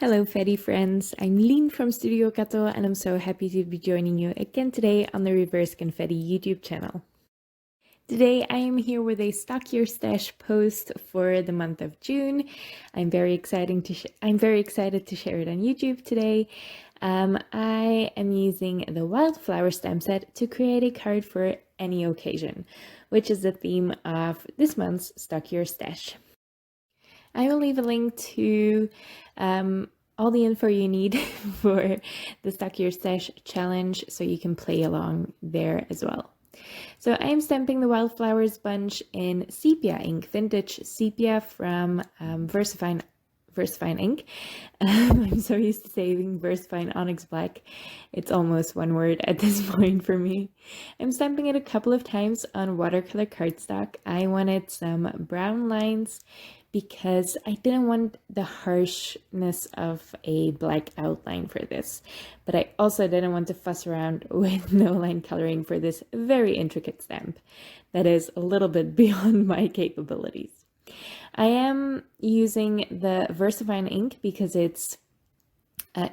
Hello, Fetty friends. I'm Lien from Studio Kato, and I'm so happy to be joining you again today on the Reverse Confetti YouTube channel. Today, I am here with a Stock Your Stash post for the month of June. I'm very excited to share it on YouTube today. I am using the Wildflower stamp set to create a card for any occasion, which is the theme of this month's Stock Your Stash. I will leave a link to all the info you need for the Stock Your Stash challenge so you can play along there as well. So I am stamping the Wildflowers bunch in sepia ink, vintage sepia from VersaFine ink. I'm so used to saying VersaFine Onyx Black. It's almost one word at this point for me. I'm stamping it a couple of times on watercolor cardstock. I wanted some brown lines because I didn't want the harshness of a black outline for this, but I also didn't want to fuss around with no line coloring for this very intricate stamp that is a little bit beyond my capabilities. I am using the VersaFine ink because it's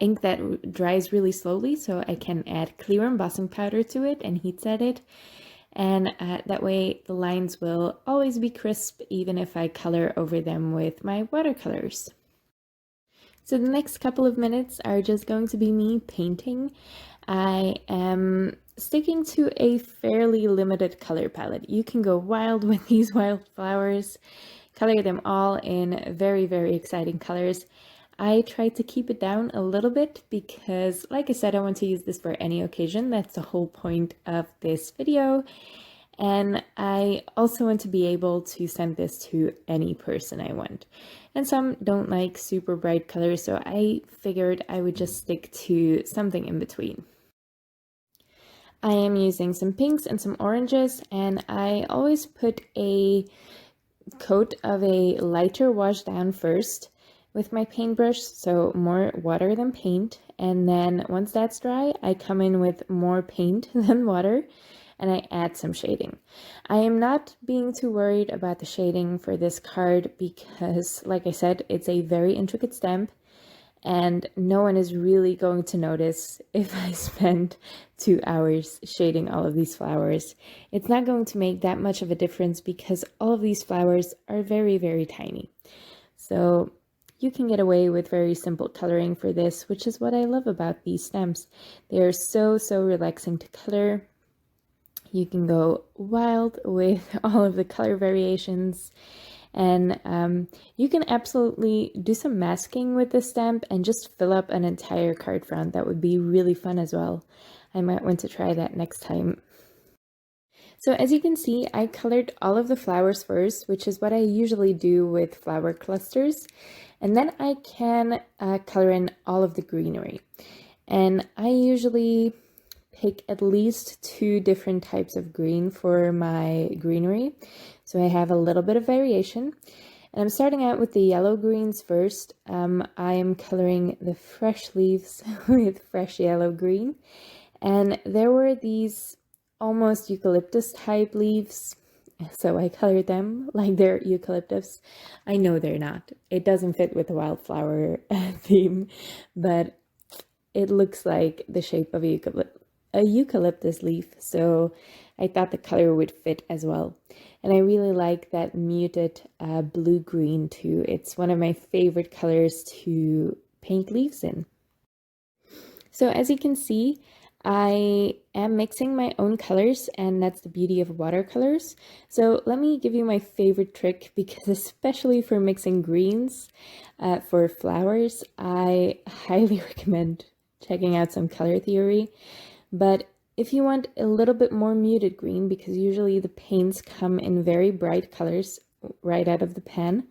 ink that dries really slowly, so I can add clear embossing powder to it and heat set it. And that way the lines will always be crisp even if I color over them with my watercolors. So the next couple of minutes are just going to be me painting. I am sticking to a fairly limited color palette. You can go wild with these wildflowers, color them all in very, very exciting colors. I tried to keep it down a little bit because, like I said, I want to use this for any occasion. That's the whole point of this video. And I also want to be able to send this to any person I want. And some don't like super bright colors, so I figured I would just stick to something in between. I am using some pinks and some oranges, and I always put a coat of a lighter wash down first with my paintbrush, so more water than paint, and then once that's dry I come in with more paint than water and I add some shading. I am not being too worried about the shading for this card because, like I said, it's a very intricate stamp and no one is really going to notice if I spend 2 hours shading all of these flowers. It's not going to make that much of a difference because all of these flowers are very, very tiny. So you can get away with very simple coloring for this, which is what I love about these stamps. They are so relaxing to color. You can go wild with all of the color variations. And you can absolutely do some masking with this stamp and just fill up an entire card front. That would be really fun as well. I might want to try that next time. So as you can see, I colored all of the flowers first, which is what I usually do with flower clusters. And then I can color in all of the greenery. And I usually pick at least 2 different types of green for my greenery. So I have a little bit of variation. And I'm starting out with the yellow greens first. I am coloring the fresh leaves with fresh yellow green. And there were these almost eucalyptus type leaves. So I colored them like they're eucalyptus. I know they're not. It doesn't fit with the wildflower theme, but it looks like the shape of a eucalyptus leaf, so I thought the color would fit as well. And I really like that muted blue-green too. It's one of my favorite colors to paint leaves in. So as you can see, I am mixing my own colors, and that's the beauty of watercolors. So let me give you my favorite trick, because especially for mixing greens for flowers, I highly recommend checking out some color theory. But if you want a little bit more muted green, because usually the paints come in very bright colors right out of the pan,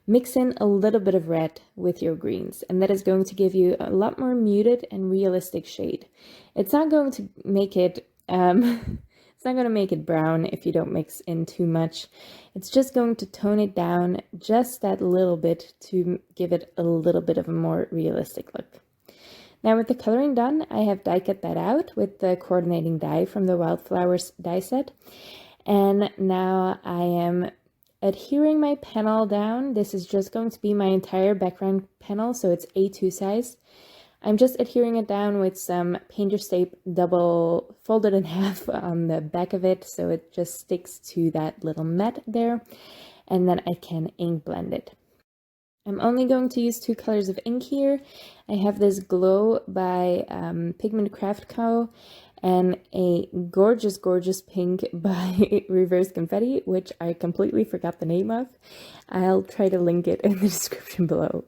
mix in a little bit of red with your greens, and that is going to give you a lot more muted and realistic shade. It's not going to make it it's not going to make it brown if you don't mix in too much. It's just going to tone it down just that little bit to give it a little bit of a more realistic look. Now with the coloring done, I have die cut that out with the coordinating die from the Wildflowers die set. And now I am adhering my panel down. This is just going to be my entire background panel, so it's A2 size. I'm just adhering it down with some painter's tape, double folded in half on the back of it, so it just sticks to that little mat there, and then I can ink blend it. I'm only going to use 2 colors of ink here. I have this Glow by Pigment Craft Co. and a gorgeous, gorgeous pink by Reverse Confetti, which I completely forgot the name of. I'll try to link it in the description below.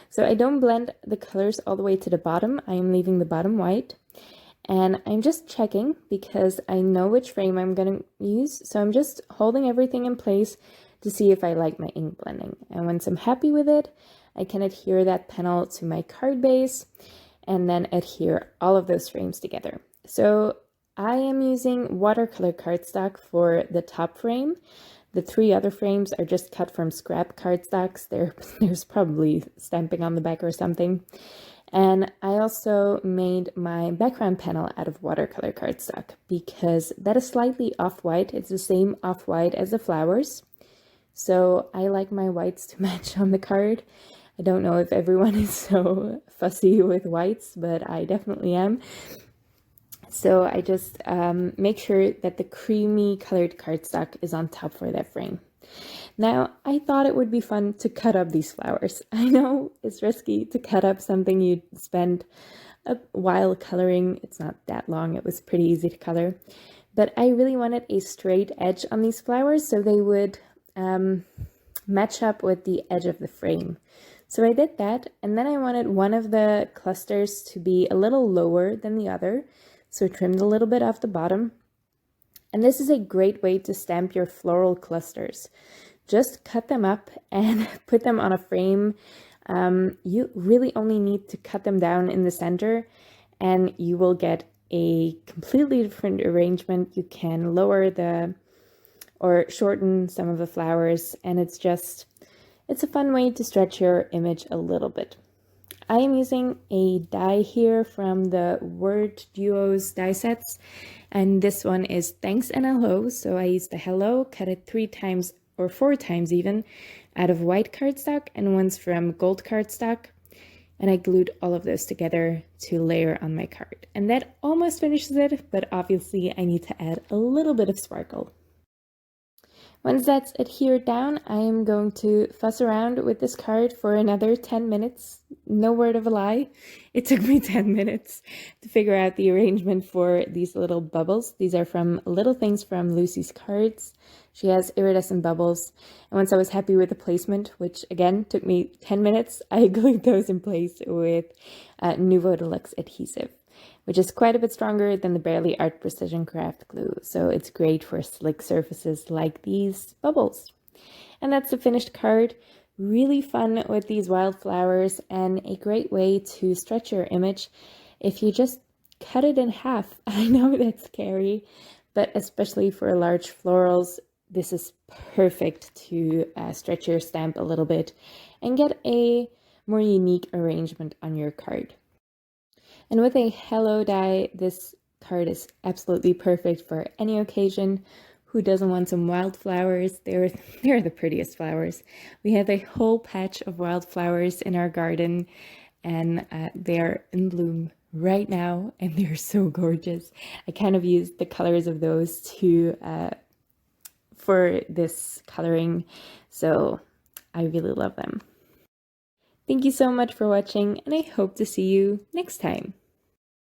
So I don't blend the colors all the way to the bottom. I am leaving the bottom white. And I'm just checking because I know which frame I'm going to use. So I'm just holding everything in place to see if I like my ink blending. And once I'm happy with it, I can adhere that panel to my card base and then adhere all of those frames together. So I am using watercolor cardstock for the top frame. The 3 other frames are just cut from scrap cardstocks. There's probably stamping on the back or something. And I also made my background panel out of watercolor cardstock because that is slightly off-white. It's the same off-white as the flowers. So I like my whites to match on the card. I don't know if everyone is so fussy with whites, but I definitely am. So I just make sure that the creamy colored cardstock is on top for that frame. Now, I thought it would be fun to cut up these flowers. I know it's risky to cut up something you'd spend a while coloring. It's not that long. It was pretty easy to color. But I really wanted a straight edge on these flowers so they would match up with the edge of the frame. So I did that, and then I wanted one of the clusters to be a little lower than the other. So I trimmed a little bit off the bottom. And this is a great way to stamp your floral clusters. Just cut them up and put them on a frame. You really only need to cut them down in the center and you will get a completely different arrangement. You can lower or shorten some of the flowers, and it's a fun way to stretch your image a little bit. I am using a die here from the Word Duos die sets, and this one is Thanks and Hello. So I used the Hello, cut it 3 times or 4 times even out of white cardstock, and one's from gold cardstock, and I glued all of those together to layer on my card. And that almost finishes it, but obviously I need to add a little bit of sparkle. Once that's adhered down, I am going to fuss around with this card for another 10 minutes. No word of a lie. It took me 10 minutes to figure out the arrangement for these little bubbles. These are from Little Things from Lucy's Cards. She has iridescent bubbles. And once I was happy with the placement, which again took me 10 minutes, I glued those in place with Nuvo Deluxe adhesive, which is quite a bit stronger than the Bearly Art Precision Craft glue. So it's great for slick surfaces like these bubbles. And that's the finished card. Really fun with these wildflowers and a great way to stretch your image if you just cut it in half. I know that's scary, but especially for large florals, this is perfect to stretch your stamp a little bit and get a more unique arrangement on your card. And with a Hello die, this card is absolutely perfect for any occasion. Who doesn't want some wildflowers? They're the prettiest flowers. We have a whole patch of wildflowers in our garden, and they're in bloom right now, and they're so gorgeous. I kind of used the colors of those for this coloring, so I really love them. Thank you so much for watching, and I hope to see you next time.